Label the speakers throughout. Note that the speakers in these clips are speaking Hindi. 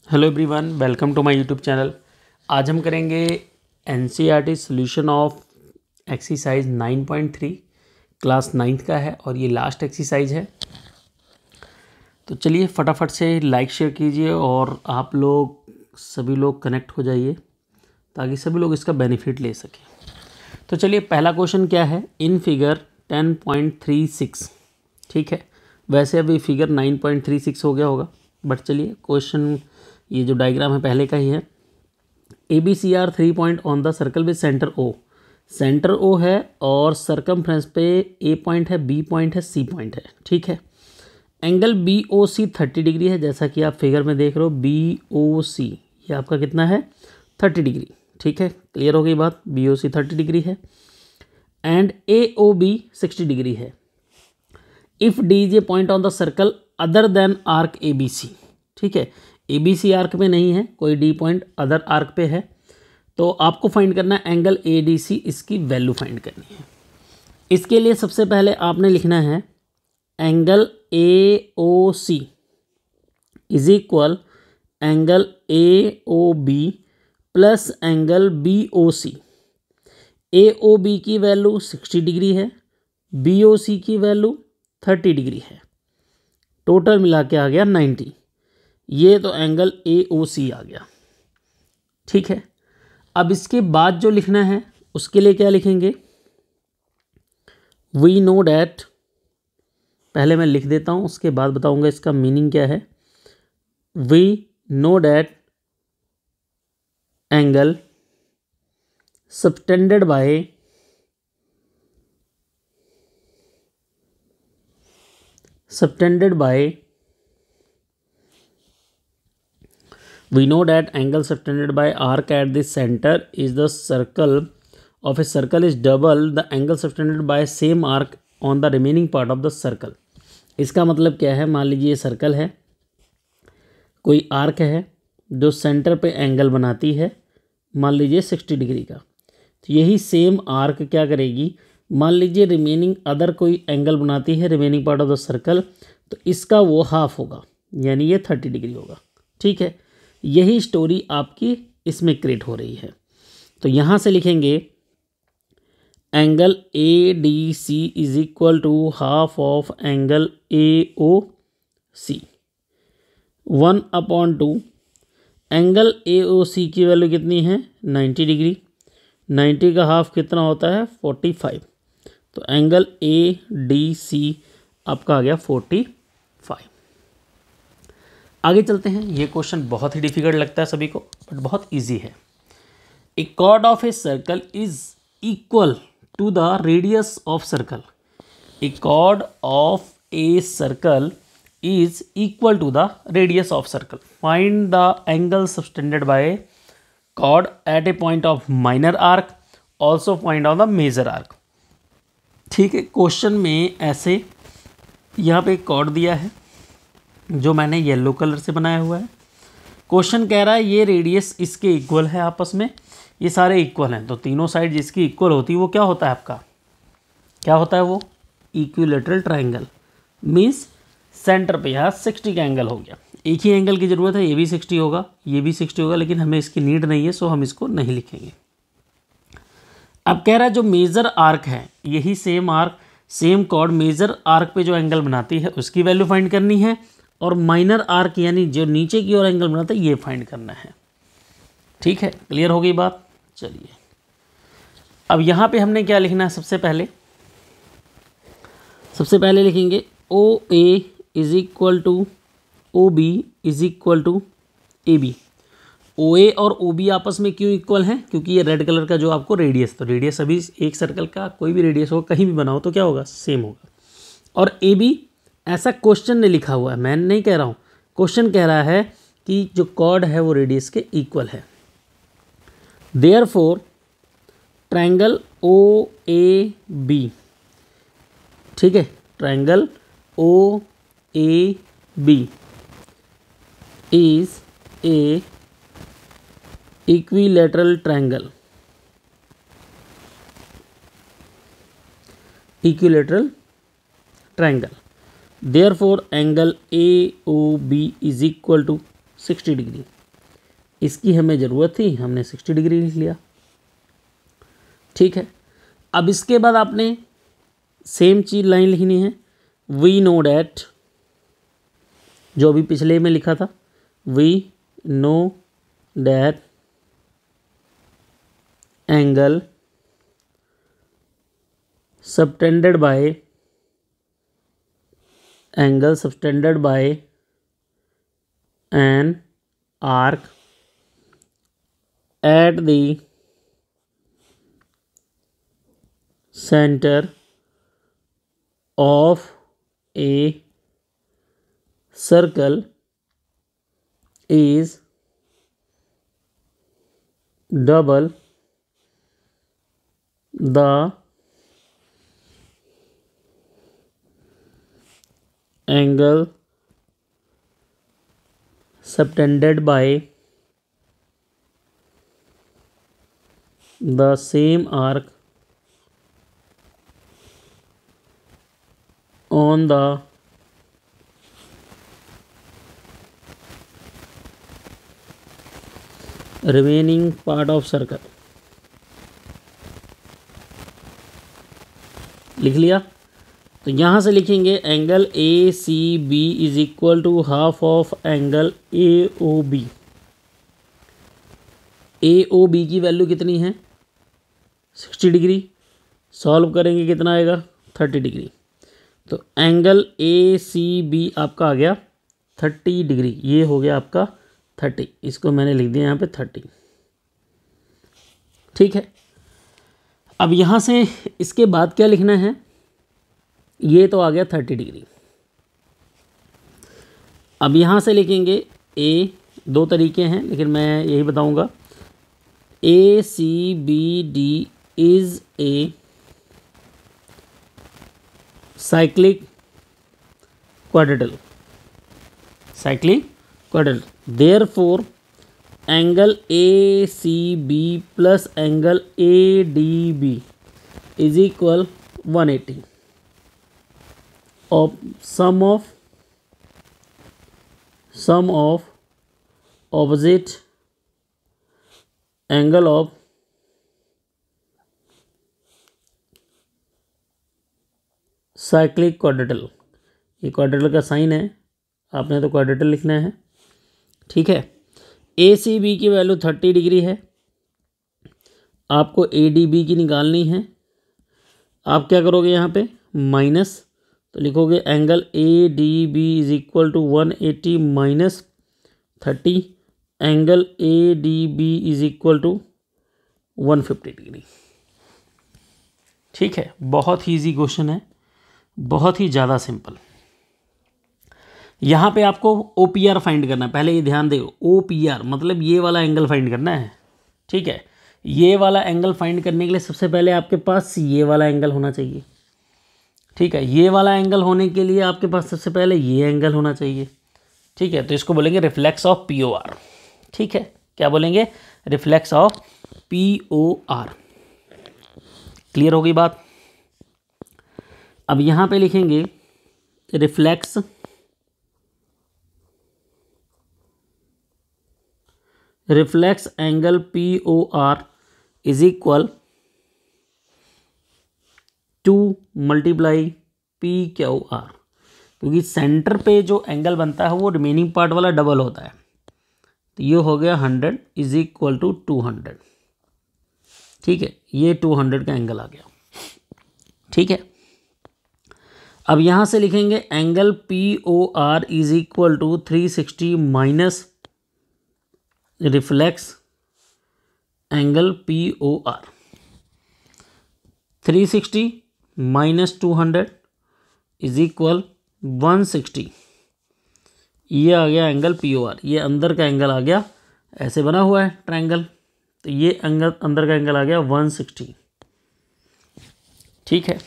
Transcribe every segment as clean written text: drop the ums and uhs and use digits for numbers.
Speaker 1: Hello everyone, welcome to my YouTube channel. आज हम करेंगे NCERT solution of exercise 9.3 class 9th का है और ये लास्ट एक्सरसाइज है। तो चलिए फटाफट से लाइक शेयर कीजिए और आप लोग सभी लोग कनेक्ट हो जाइए ताकि सभी लोग इसका बेनिफिट ले सकें। तो चलिए पहला क्वेश्चन क्या है, इन फिगर 10.36। ठीक है, वैसे अभी फिगर 9.36 हो गया होगा, बट चलिए क्वेश्चन, ये जो डायग्राम है पहले का ही है। A B C are 3 point on the circle with centre O. Centre O है और सरकमफ्रेंस पे ए पॉइंट है, बी पॉइंट है, सी पॉइंट है। ठीक है, angle B O C 30 degree है, जैसा कि आप फिगर में देख रहे हो। बी ओ सी ये आपका कितना है, 30 डिग्री। ठीक है, क्लियर हो गई बात। बी ओ सी 30 डिग्री है and A O B 60 degree है। If D is a point on the circle other than arc A B C. ठीक है, ए बी सी आर्क पे नहीं है, कोई डी पॉइंट अदर आर्क पे है, तो आपको फाइंड करना है एंगल ए डी सी, इसकी वैल्यू फाइंड करनी है। इसके लिए सबसे पहले आपने लिखना है angle A O C is equal angle A O B plus angle B O C. A O B की वैल्यू 60 डिग्री है, बी ओ सी की वैल्यू 30 डिग्री है, टोटल मिला के आ गया 90। ये तो एंगल ए ओ सी आ गया। ठीक है, अब इसके बाद जो लिखना है उसके लिए क्या लिखेंगे, वी नो डैट, पहले मैं लिख देता हूं उसके बाद बताऊंगा इसका मीनिंग क्या है। We know that angle subtended by we know that angle subtended by arc at the center is the circle of a circle is double the angle subtended by same arc on the remaining part of the circle। इसका मतलब क्या है, मान लीजिए सर्कल है, कोई आर्क है जो सेंटर पे एंगल बनाती है, मान लीजिए 60 डिग्री का, तो यही सेम आर्क क्या करेगी, मान लीजिए रिमेनिंग अदर कोई एंगल बनाती है remaining part of the circle, तो इसका वो हाफ होगा, यानी ये 30 डिग्री होगा। ठीक है, यही स्टोरी आपकी इसमें क्रिएट हो रही है। तो यहाँ से लिखेंगे angle A D C is equal to half of angle A O C 1/2। Angle A O C की वैल्यू कितनी है, 90 डिग्री। 90 का हाफ कितना होता है, 45। तो एंगल ए डी सी आपका आ गया 45। आगे चलते हैं। ये क्वेश्चन बहुत ही डिफिकल्ट लगता है सभी को, बट बहुत इजी है। A chord of a circle is equal to the radius of circle. A chord of a circle is equal to the radius of circle. Find the angle subtended by a chord at a point of minor arc. Also find out the major arc. ठीक है, क्वेश्चन में ऐसे यहाँ पे एक कॉर्ड दिया है जो मैंने येलो कलर से बनाया हुआ है। क्वेश्चन कह रहा है ये रेडियस इसके इक्वल है, आपस में ये सारे इक्वल हैं, तो तीनों साइड जिसकी इक्वल होती है वो क्या होता है आपका, क्या होता है वो, इक्विलेटरल ट्राइंगल। मीन्स सेंटर पे यहाँ 60 का एंगल हो गया। एक ही एंगल की ज़रूरत है, ये भी 60 होगा, ये भी 60 होगा, लेकिन हमें इसकी नीड नहीं है, सो हम इसको नहीं लिखेंगे। अब कह रहा है जो मेजर आर्क है, यही same arc same chord major arc पे जो एंगल बनाती है उसकी वैल्यू फाइंड करनी है, और माइनर आर्क यानी जो नीचे की ओर एंगल बनाता है ये फाइंड करना है। ठीक है, क्लियर हो गई बात। चलिए अब यहाँ पे हमने क्या लिखना है, सबसे पहले लिखेंगे O A is equal to O B is equal to A B. O A और ओ बी आपस में क्यों इक्वल हैं, क्योंकि ये रेड कलर का जो आपको रेडियस, तो रेडियस अभी एक सर्कल का कोई भी रेडियस हो कहीं भी बनाओ तो क्या होगा, सेम होगा। और ए बी ऐसा क्वेश्चन ने लिखा हुआ है, मैं नहीं कह रहा हूँ, क्वेश्चन कह रहा है कि जो कॉर्ड है वो रेडियस के इक्वल है। Therefore triangle O A B, ठीक है, triangle O A B is a equilateral triangle, therefore angle AOB is equal to 60 degree. इसकी हमें ज़रूरत थी, हमने 60 डिग्री लिख लिया। ठीक है, अब इसके बाद आपने सेम चीज़ लाइन लिखनी है। वी नो डैट, जो अभी पिछले में लिखा था, we know that angle subtended by an arc at the center of a circle is double the angle subtended by the same arc on the remaining part of circle। लिख लिया। तो यहाँ से लिखेंगे angle A C B is equal to half of angle A O B. A O B की वैल्यू कितनी है? 60 डिग्री। सॉल्व करेंगे कितना आएगा? 30 डिग्री। तो एंगल ए सी बी आपका आ गया 30 डिग्री। ये हो गया आपका 30, इसको मैंने लिख दिया यहाँ पे 30। ठीक है, अब यहाँ से इसके बाद क्या लिखना है? ये तो आ गया 30 डिग्री। अब यहाँ से लिखेंगे ए, दो तरीके हैं लेकिन मैं यही बताऊँगा। A C B D is a cyclic quadrilateral, therefore angle A C B plus angle A D B is equal 180 of sum of opposite angle of cyclic quadrilateral. ये क्वाड्रेटल का साइन है, आपने तो क्वाड्रेटल लिखना है। ठीक है, ए सी बी की वैल्यू 30 डिग्री है, आपको ए डी बी की निकालनी है। आप क्या करोगे यहाँ पे? माइनस, तो लिखोगे angle A D B is equal to 180 minus 30, angle A D B is equal to 150 degree. ठीक है, बहुत ही ईजी क्वेश्चन है, बहुत ही ज़्यादा सिंपल। यहाँ पे आपको ओ पी आर फाइंड करना है। पहले ये ध्यान दो, ओ पी आर मतलब ये वाला एंगल फाइंड करना है। ठीक है, ये वाला एंगल फाइंड करने के लिए सबसे पहले आपके पास ये वाला एंगल होना चाहिए। ठीक है, ये वाला एंगल होने के लिए आपके पास सबसे पहले ये एंगल होना चाहिए। ठीक है, तो इसको बोलेंगे reflex of P O R. ठीक है, क्या बोलेंगे? Reflex of P O R. Clear होगी बात? अब यहाँ पे लिखेंगे reflex angle P O R is equal to multiply P Q R, क्योंकि सेंटर पे जो एंगल बनता है वो रिमेनिंग पार्ट वाला डबल होता है। तो ये हो गया 100 इज इक्वल टू 200। ठीक है, ये 200 का एंगल आ गया। ठीक है, अब यहाँ से लिखेंगे angle P O R is equal to 360 minus reflex angle P O R. 360 minus 200 is equal 160। ये आ गया एंगल पी ओ आर, ये अंदर का एंगल आ गया, ऐसे बना हुआ है ट्रायंगल, तो ये एंगल अंदर का एंगल आ गया 160। ठीक है,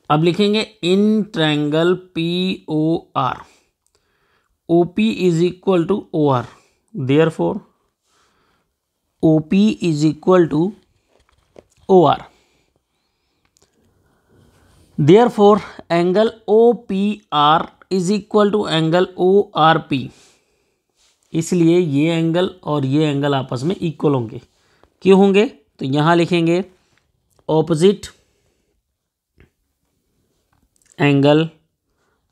Speaker 1: अब लिखेंगे in triangle P O R O P is equal to O R, therefore O P is equal to O R. Therefore, angle OPR is equal to angle ORP। इसलिए ये एंगल और ये एंगल आपस में इक्वल होंगे। क्यों होंगे? तो यहाँ लिखेंगे opposite angle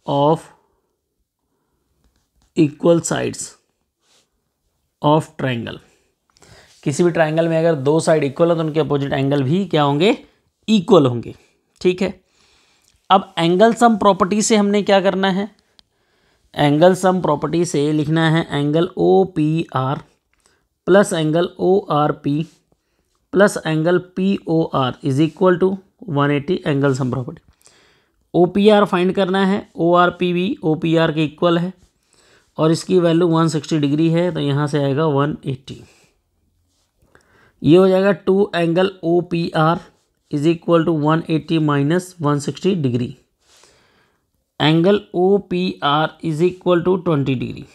Speaker 1: of equal sides of triangle. किसी भी ट्रायंगल में अगर दो साइड इक्वल हो तो उनके अपोजिट एंगल भी क्या होंगे? इक्वल होंगे। ठीक है, अब एंगल सम प्रॉपर्टी से हमने क्या करना है? एंगल सम प्रॉपर्टी से लिखना है angle O P R plus angle O R P plus angle P O R is equal to 180 angle sum property. O P R find करना है, ओ आर पी भी ओ पी आर के इक्वल है और इसकी वैल्यू 160 डिग्री है, तो यहाँ से आएगा 180। ये हो जाएगा 2 angle O P R is equal to 180 minus 160 degree. Angle O P R is equal to 20 degree.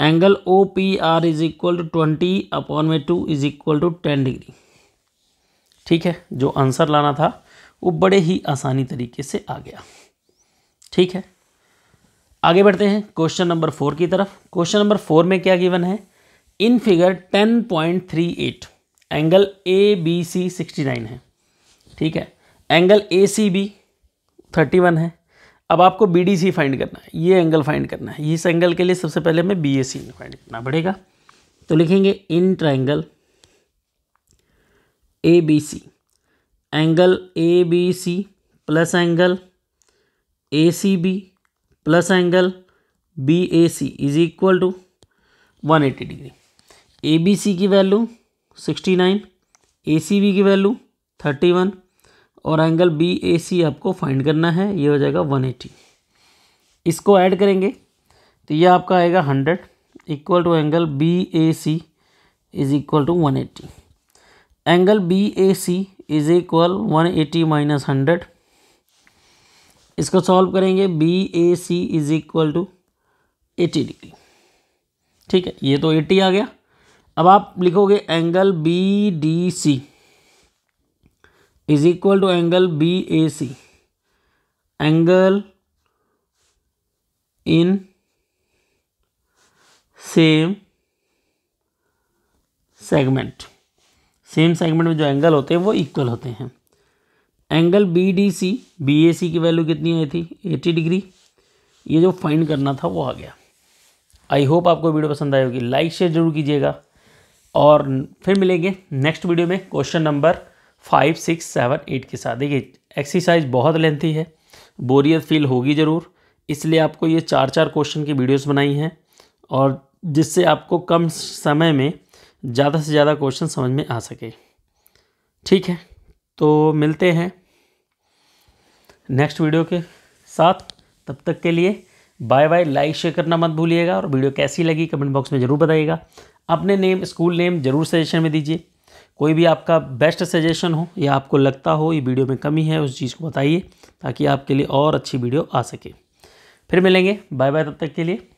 Speaker 1: Angle O P R is equal to 20/2 is equal to 10 degree. ठीक है, जो आंसर लाना था वो बड़े ही आसानी तरीके से आ गया। ठीक है, आगे बढ़ते हैं क्वेश्चन नंबर 4 की तरफ। क्वेश्चन नंबर 4 में क्या गिवन है? In figure 10.38 angle A B C 69 है। ठीक है, एंगल ए सी बी 31 है। अब आपको बी डी सी फाइंड करना है, ये एंगल फाइंड करना है। इस एंगल के लिए सबसे पहले हमें बी ए सी फाइंड करना पड़ेगा। तो लिखेंगे in triangle A B C angle A B C plus angle A C B plus angle B A C is equal to 180 degree. A B C की वैल्यू 69, ए सी बी की वैल्यू 31 और एंगल बी ए सी आपको फाइंड करना है, ये हो जाएगा 180। इसको ऐड करेंगे तो ये आपका आएगा 100 equal to angle B A C is equal to 180। Angle B A C is equal 180 minus 100। इसको सॉल्व करेंगे, B A C is equal to 80 degree. ठीक है, ये तो 80 आ गया। अब आप लिखोगे angle B D C is equal to angle B A C angle in same segment. Same segment में जो एंगल होते हैं वो इक्वल होते हैं। Angle B D C, B A C की वैल्यू कितनी आई थी? 80 डिग्री। ये जो फाइंड करना था वो आ गया। आई होप आपको वीडियो पसंद आई होगी। लाइक शेयर जरूर कीजिएगा और फिर मिलेंगे नेक्स्ट वीडियो में क्वेश्चन नंबर 5, 6, 7, 8 के साथ। देखिए एक्सरसाइज बहुत लेंथी है, बोरियत फील होगी ज़रूर, इसलिए आपको ये 4-4 क्वेश्चन की वीडियोस बनाई हैं और जिससे आपको कम समय में ज़्यादा से ज़्यादा क्वेश्चन समझ में आ सके। ठीक है, तो मिलते हैं नेक्स्ट वीडियो के साथ। तब तक के लिए बाय बाय। लाइक शेयर करना मत भूलिएगा और वीडियो कैसी लगी कमेंट बॉक्स में ज़रूर बताइएगा। अपने नेम, स्कूल नेम ज़रूर सजेशन में दीजिए। कोई भी आपका बेस्ट सजेशन हो या आपको लगता हो ये वीडियो में कमी है उस चीज़ को बताइए ताकि आपके लिए और अच्छी वीडियो आ सके। फिर मिलेंगे, बाय बाय, तब तक के लिए।